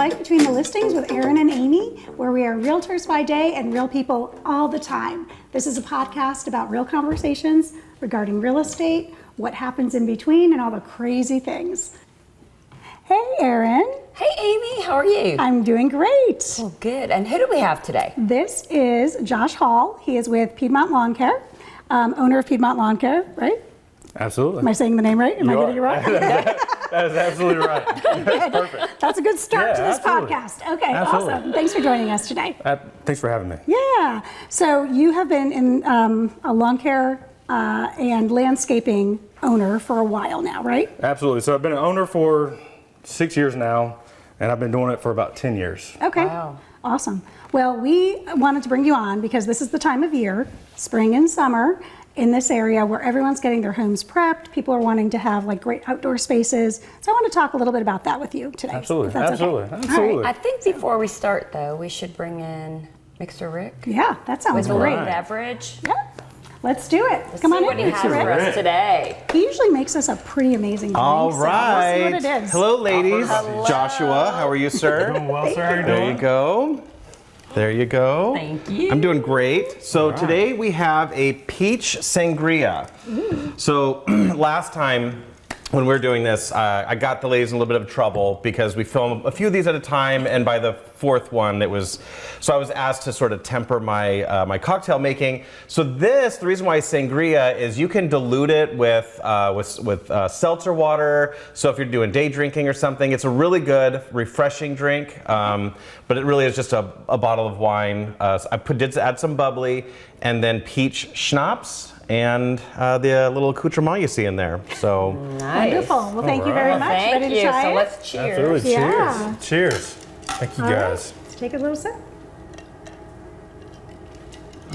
Life Between the Listings with Aaron and Amy, where we are realtors by day and real people all the time. This is a podcast about real conversations regarding real estate, what happens in between, and all the crazy things. Hey, Aaron. Hey, Amy. How are you? I'm doing great. Well, good. And who do we have today? This is Josh Hall. He is with Piedmont Lawn Care, owner of Piedmont Lawn Care, right? Absolutely. Am I saying the name right? Am I getting it right? That is absolutely right. That's perfect. That's a good start to this absolutely. podcast. Okay, Absolutely. awesome. Thanks for joining us today. Thanks for having me. Yeah. So you have been in a lawn care and landscaping owner for a while now, right? Absolutely. So I've been an owner for 6 years now, and I've been doing it for about 10 years. Okay. Wow. Awesome. Well, we wanted to bring you on because this is the time of year, spring and summer, in this area where everyone's getting their homes prepped. People are wanting to have like great outdoor spaces. So I want to talk a little bit about that with you today. Absolutely. if that's Absolutely. Okay. Absolutely. All right. I think before we start, though, we should bring in Mixer Rick Yeah, that sounds with a great. little beverage. Yeah. Let's do it. Let's Come see on what in, he has Mixer for Rick. us today. He usually makes us a pretty amazing drink. All so right. We'll see what it is. Hello, ladies. Hello. Joshua, how are you, sir? Doing well, sir. How you There doing? you go. There you go. Thank you. I'm doing great. So today we have a peach sangria. So last time when we were doing this, I got the ladies in a little bit of trouble because we film a few of these at a time, and by the fourth one, I was asked to sort of temper my my cocktail making. So the reason why it's sangria is you can dilute it with seltzer water. So if you're doing day drinking or something, it's a really good, refreshing drink. But it really is just a bottle of wine. So I did add some bubbly, and then peach schnapps, and the little accoutrement you see in there. So Nice. Wonderful. Well, thank you very All much. Thank Ready you. to try So it? let's cheers. Absolutely. Yeah. Cheers. Cheers. Thank you, All right. guys. Let's take a little sip.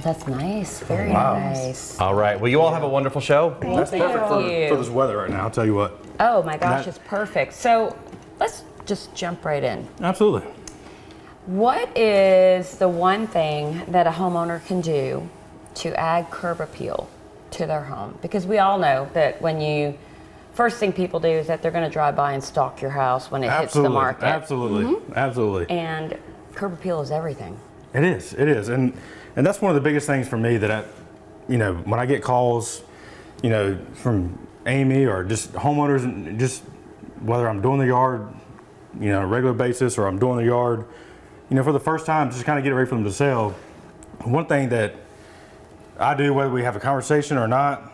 That's nice. Very Wow. nice. all right. Well, you all have a wonderful show. That's perfect you. for this weather right now, I'll tell you what. Oh my gosh, That- it's perfect. So let's just jump right in. Absolutely. What is the one thing that a homeowner can do to add curb appeal to their home? Because we all know that first thing people do is that they're going to drive by and stalk your house when it hits the market. Absolutely. Absolutely. And curb appeal is everything. It is. It is. And that's one of the biggest things for me that when I get calls, from Amy or just homeowners, and just whether I'm doing the yard, on a regular basis, or I'm doing the yard, for the first time, just kind of get ready for them to sell. One thing that I do, whether we have a conversation or not,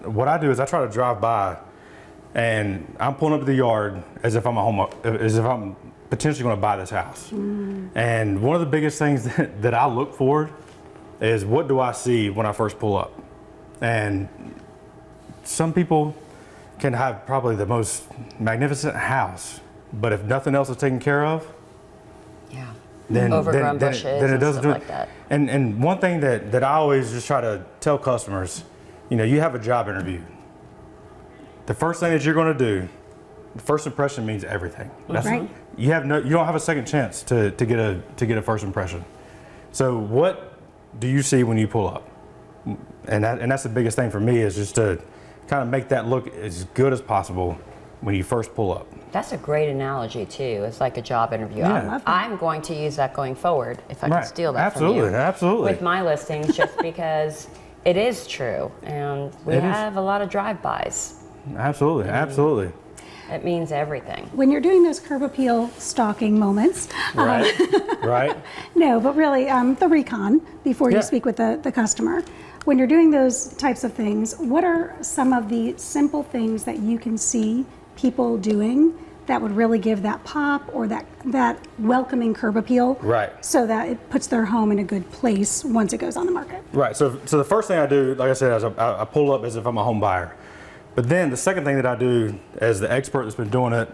what I do is I try to drive by, and I'm pulling up to the yard as if I'm potentially going to buy this house. And one of the biggest things that I look for is, what do I see when I first pull up? And some people can have probably the most magnificent house, but if nothing else is taken care of, Yeah. then Overgrown then bushes it and doesn't stuff do it. like that. And one thing that I always just try to tell customers, you have a job interview. The first thing that you're going to do, the first impression means everything. That's, Right. You don't have a second chance to get a first impression. So what do you see when you pull up? And that's the biggest thing for me, is just to kind of make that look as good as possible when you first pull up. That's a great analogy too. It's like a job interview. Yeah. love that. I'm going to use that going forward if I can Right. steal that Absolutely. from you. Absolutely. With my listings, just because it is true, and we It is. have a lot of drive-bys. Absolutely. Absolutely. It means everything. When you're doing those curb appeal stalking moments, Right. Right. no, but really the recon before you Yeah. speak with the customer. When you're doing those types of things, what are some of the simple things that you can see people doing that would really give that pop or that welcoming curb appeal? Right. So that it puts their home in a good place once it goes on the market. Right. So the first thing I do, like I said, is I pull up as if I'm a home buyer. But then the second thing that I do, as the expert that's been doing it,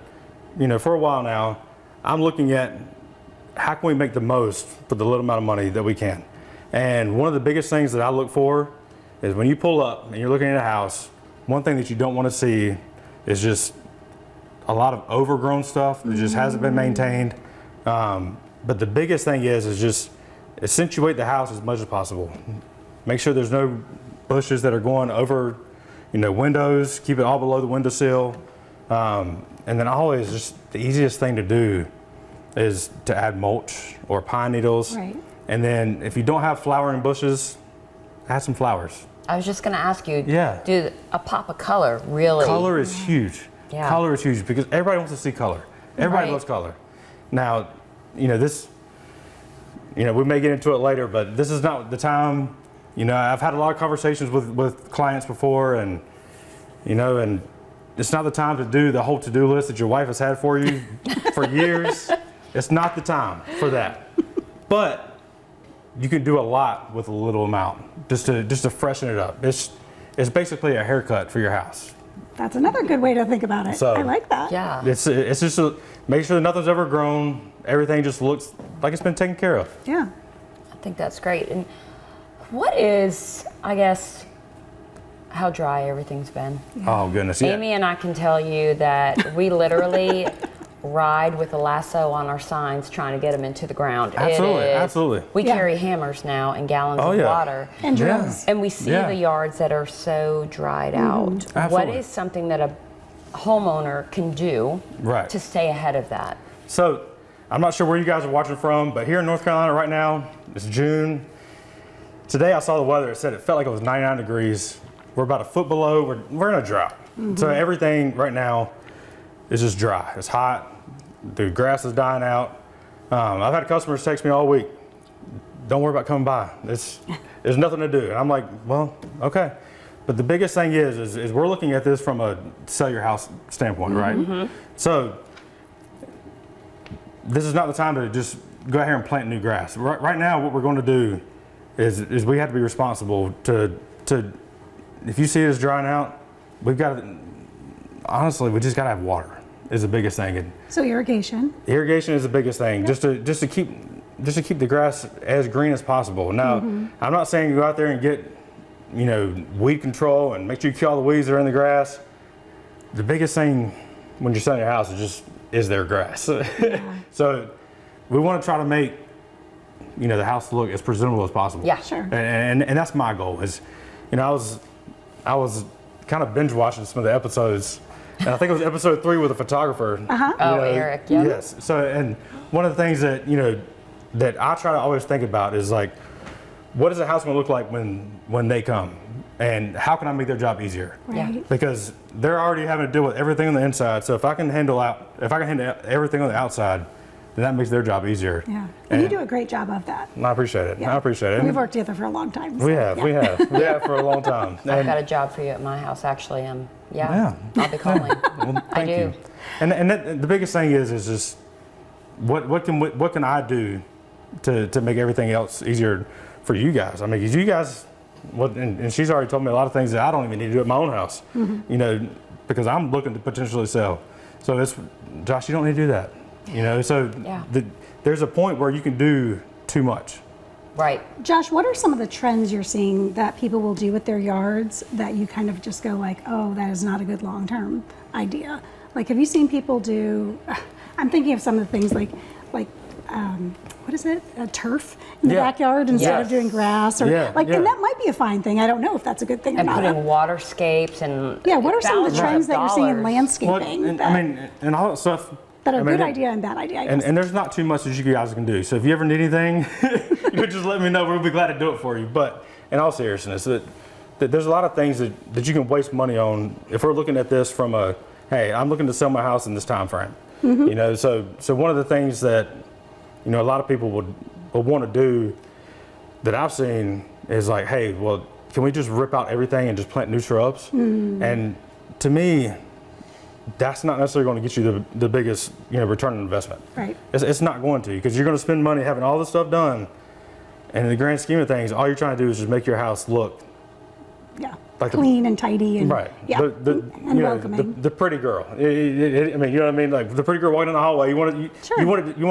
for a while now, I'm looking at how can we make the most for the little amount of money that we can. And one of the biggest things that I look for is when you pull up and you're looking at a house, one thing that you don't want to see is just a lot of overgrown stuff that just hasn't been maintained. But the biggest thing is just accentuate the house as much as possible. Make sure there's no bushes that are going over, windows. Keep it all below the windowsill. And then always, just the easiest thing to do is to add mulch or pine needles. Right. And then if you don't have flowering bushes, add some flowers. I was just going to ask you, Yeah. do a pop of color really? Color is huge. Yeah. Color is huge because everybody wants to see color. Everybody Right. loves color. Now, this, we may get into it later, but this is not the time. I've had a lot of conversations with clients before, and it's not the time to do the whole to-do list that your wife has had for you for years. It's not the time for that. But you can do a lot with a little amount, just to freshen it up. It's basically a haircut for your house. That's another good way to think about it. So- I like that. Yeah. It's just make sure that nothing's ever grown. Everything just looks like it's been taken care of. Yeah. I think that's great. And what is, I guess, how dry everything's been? Oh goodness, yeah. Amy and I can tell you that we literally ride with a lasso on our signs trying to get them into the ground. Absolutely, It is- absolutely. We Yeah. carry hammers now and gallons Oh, of yeah. water. And Yeah. drills. And we see Yeah. the yards that are so dried out. What Absolutely. is something that a homeowner can do Right. to stay ahead of that? So, I'm not sure where you guys are watching from, but here in North Carolina right now, it's June. Today I saw the weather. It said it felt like it was 99 degrees. We're about a foot below. We're in a drought. So everything right now is just dry. It's hot. The grass is dying out. I've had customers text me all week. Don't worry about coming by. There's nothing to do. And I'm like, well, okay. But the biggest thing is we're looking at this from a sell your house standpoint, right? So this is not the time to just go out here and plant new grass. Right now, what we're going to do is we have to be responsible to if you see it as drying out, we've got to, honestly, we just got to have water is the biggest thing. And So irrigation. irrigation is the biggest thing, just to keep the grass as green as possible. Now, I'm not saying you go out there and get, weed control and make sure you kill all the weeds that are in the grass. The biggest thing when you're selling your house is their grass. So we want to try to make, the house look as presentable as possible. Yeah. Sure. And that's my goal is, I was kind of binge watching some of the episodes. And I think it was episode 3 with a photographer. Oh, Eric, yeah. Yes. So, and one of the things that, that I try to always think about is like, what is a house going to look like when they come? And how can I make their job easier? Right. Because they're already having to deal with everything on the inside. So if I can handle everything on the outside, then that makes their job easier. Yeah. And you do a great job of that. And I appreciate it. Yeah. I appreciate it. We've worked together for a long time. so, We have, yeah. we have for a long time. I've And- got a job for you at my house, actually. Yeah. I'll be calling. Well, I thank do. you. And the biggest thing is just what can I do to make everything else easier for you guys? I mean, 'cause you guys, and she's already told me a lot of things that I don't even need to do at my own house. Because I'm looking to potentially sell. So it's Josh, you don't need to do that. So Yeah. there's a point where you can do too much. Right. Josh, what are some of the trends you're seeing that people will do with their yards that you kind of just go like, oh, that is not a good long-term idea? Like, have you seen people do, I'm thinking of some of the things like what is it? A turf in the Yeah. backyard instead Yes. of doing grass, or Yeah, and yeah. that might be a fine thing. I don't know if that's a good thing or And not. putting waterscapes and Yeah, what are some of the thousands trends that you're seeing in dollars. landscaping and, that, and all that stuff. that are I mean, good idea and bad idea? I guess. And there's not too much that you guys can do. So if you ever need anything, you just let me know. We'll be glad to do it for you. But in all seriousness, that there's a lot of things that you can waste money on if we're looking at this from a, hey, I'm looking to sell my house in this time frame. So one of the things that a lot of people would want to do that I've seen is like, hey, well, can we just rip out everything and just plant new shrubs? And to me, that's not necessarily going to get you the biggest return on investment. Right. It's not going to, because you're going to spend money having all this stuff done, and in the grand scheme of things, all you're trying to do is just make your house look Yeah, like clean and tidy and right. yeah, and the welcoming. pretty girl. I mean, you know what I mean? Like the pretty girl walking down the hallway, you want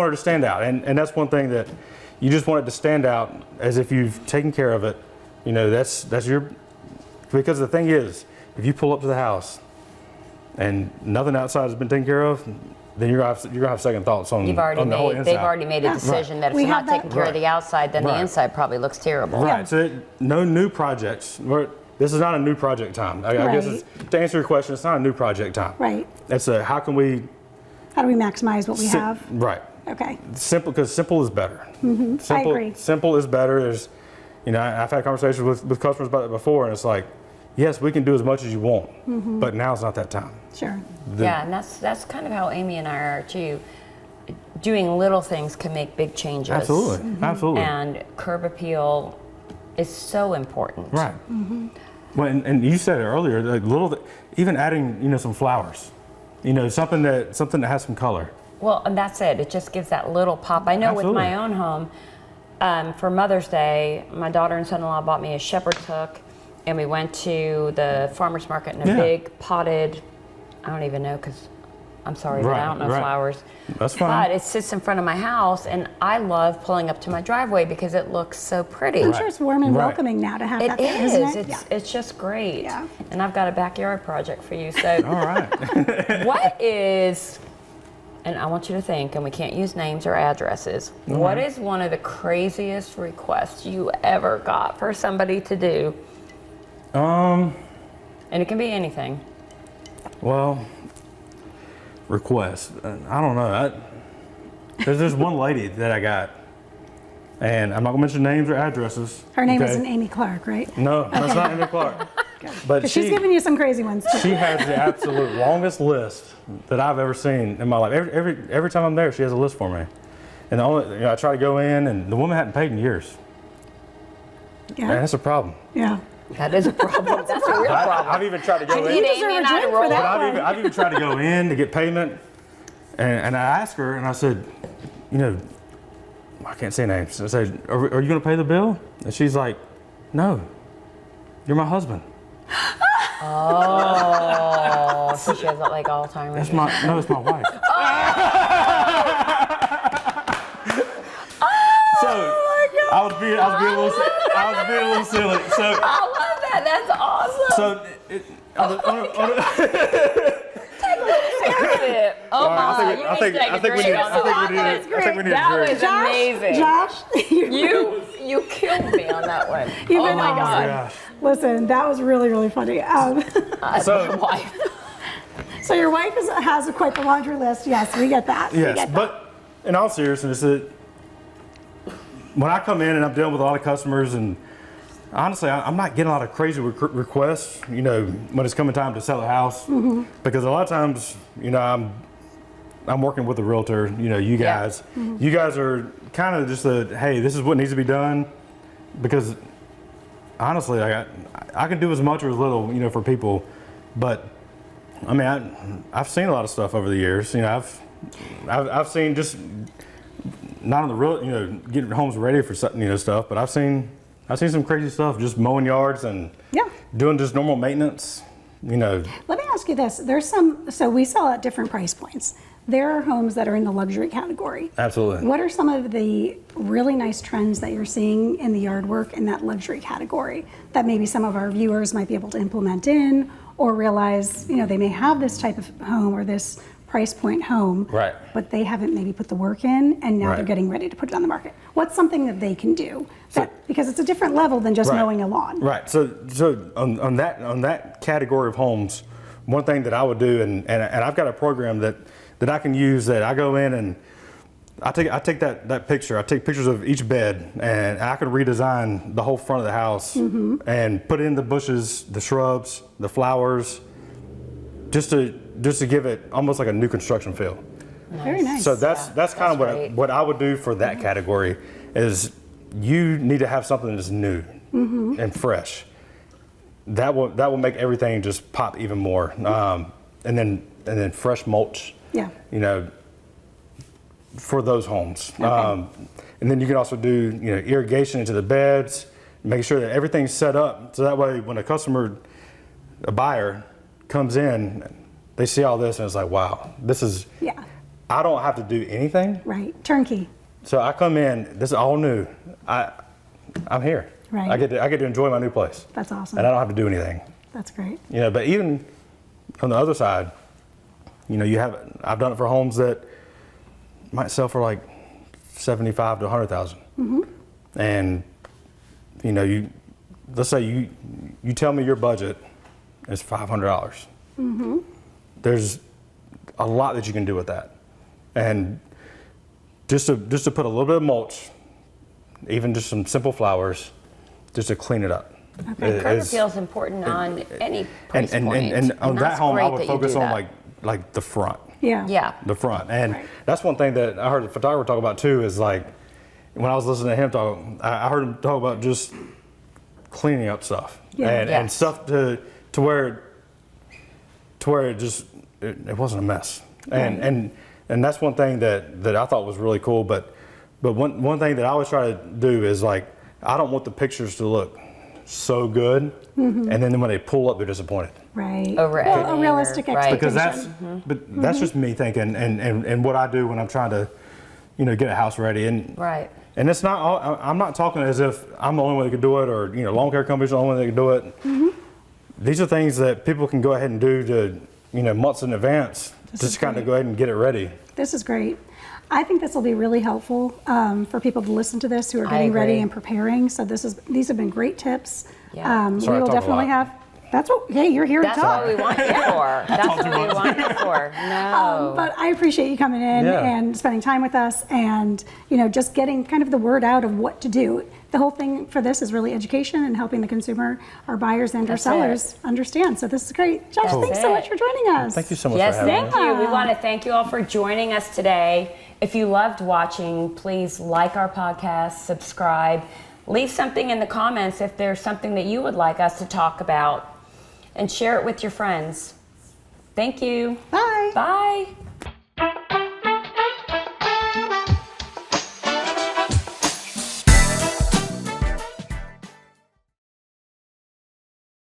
her to stand out, and that's one thing that you just want it to stand out as if you've taken care of it. That's your, because the thing is, if you pull up to the house and nothing outside has been taken care of, then you're gonna have second thoughts on, You've already on the whole made. inside. They've already made a decision that if We you're have not taking that- care of the outside, then the Right. inside probably looks terrible. Right. So no new projects. This is not a new project time. I guess to answer your question, it's not a new project time. Right. It's a how can we How do we maximize what we have? Right. Okay. Simple, because simple is better. Simple, I agree. Simple is better. Is, I've had conversations with customers about it before, and it's like, yes, we can do as much as you want, but now's not that time. Sure. Yeah, and that's kind of how Amy and I are too. Doing little things can make big changes. Absolutely, absolutely. And curb appeal is so important. Right. Well, and you said it earlier, like even adding, some flowers, something that has some color. Well, and that's it. It just gives that little pop. I know Absolutely. with my own home, for Mother's Day, my daughter and son-in-law bought me a shepherd's hook, and we went to the farmer's market in a big potted, I don't even know, because I'm sorry, but I don't know flowers. That's fine. But it sits in front of my house, and I love pulling up to my driveway because it looks so pretty. I'm sure it's warm and Right. welcoming now to have It that there, is. isn't it? It's just great. Yeah. And I've got a backyard project for you. So All right. what is, and I want you to think, and we can't use names or addresses, what is one of the craziest requests you ever got for somebody to do? And it can be anything. Well, request. I don't know. There's one lady that I got, and I'm not gonna mention names or addresses. Her name okay? isn't Amy Clark, right? No, that's not Amy Clark. But Because she's giving you some crazy ones too. she has the absolute longest list that I've ever seen in my life. Every time I'm there, she has a list for me. And the only, I try to go in, and the woman hadn't paid in years. And Yeah. that's a problem. Yeah. That is a problem. That's a real problem. I've even tried to go I in. need deserve Amy a and I to drink for roll that up. one. I've even tried to go in to get payment, and I asked her, and I said, I can't say names. I said, are you going to pay the bill? And she's like, no, you're my husband. Oh, so she has like Alzheimer's. It's my wife. So I was being a little silly. So I love that. That's awesome. Oh my! I think we need a That drink. was amazing. Josh, You killed me on that one. You've Oh been my awesome. God. Gosh. listen, that was really, really funny. So, Wife. So your wife has quite the laundry list. Yes, we get that. We yes, get that. but in all seriousness, when I come in and I'm dealing with a lot of customers, and honestly, I'm not getting a lot of crazy requests, when it's coming time to sell a house, because a lot of times, I'm working with a realtor, you guys. You guys are kind of just hey, this is what needs to be done, because honestly, I can do as much or as little, for people, but I mean, I've seen a lot of stuff over the years. I've seen just not on the real, getting homes ready for stuff, but I've seen some crazy stuff, just mowing yards and doing just normal maintenance. Let me ask you this: so we sell at different price points. There are homes that are in the luxury category. Absolutely. What are some of the really nice trends that you're seeing in the yard work in that luxury category that maybe some of our viewers might be able to implement in, or realize, they may have this type of home or this price point home, Right. but they haven't maybe put the work in, and now they're Right. getting ready to put it on the market. What's something that they can do? Because it's a different level than just Right. mowing a lawn. Right. So on that category of homes, one thing that I would do, and I've got a program that I can use, that I go in and I take that picture. I take pictures of each bed, and I can redesign the whole front of the house and put in the bushes, the shrubs, the flowers, just to give it almost like a new construction feel. Very nice. So that's kind of great. what I would do for that category. Is you need to have something that's new and fresh. That will make everything just pop even more. And then fresh mulch. Yeah. For those homes. Okay. And then you can also do irrigation into the beds, making sure that everything's set up so that way when a buyer comes in, they see all this and it's like, wow, this is. Yeah. I don't have to do anything. Right. Turnkey. So I come in, this is all new. I'm here. Right. I get to enjoy my new place. That's awesome. And I don't have to do anything. That's great. But even on the other side, I've done it for homes that might sell for like 75 to 100,000. And let's say you tell me your budget is $500. There's a lot that you can do with that. And just to put a little bit of mulch, even just some simple flowers, just to clean it up. And curb appeal is important on any price point. And on that that's home, I great would that you focus do on that. like the front. Yeah. Yeah. The front. And Right. that's one thing that I heard the photographer talk about too, is like, when I was listening to him talk, I heard him talk about just cleaning up stuff. Yeah. And Yes. stuff to where it just, it wasn't a mess. And that's one thing that I thought was really cool. But one thing that I always try to do is like, I don't want the pictures to look so good, and then when they pull up, they're disappointed. Right. Over Well, a editing realistic or- right. expectation. Because that's just me thinking, and what I do when I'm trying to, get a house ready. And Right. and it's not all, I'm not talking as if I'm the only one that could do it, or lawn care companies are the only one that can do it. These are things that people can go ahead and do to months in advance, just kind of go ahead and get it ready. This is great. I think this will be really helpful for people to listen to this who are I getting ready agree. and preparing. So these have been great tips. Yeah. We Sorry, I will talk a definitely lot. have. That's what. Hey, you're here That's to talk. what we want you for. That's what we want you for. No. But I appreciate you coming in Yeah. and spending time with us, and just getting kind of the word out of what to do. The whole thing for this is really education and helping the consumer, our buyers and our That's sellers understand. So this is great. Josh, That's thanks so it. much for joining us. Thank you so much Yes, for having me. thank you. We want to thank you all for joining us today. If you loved watching, please like our podcast, subscribe, leave something in the comments if there's something that you would like us to talk about, and share it with your friends. Thank you. Bye. Bye.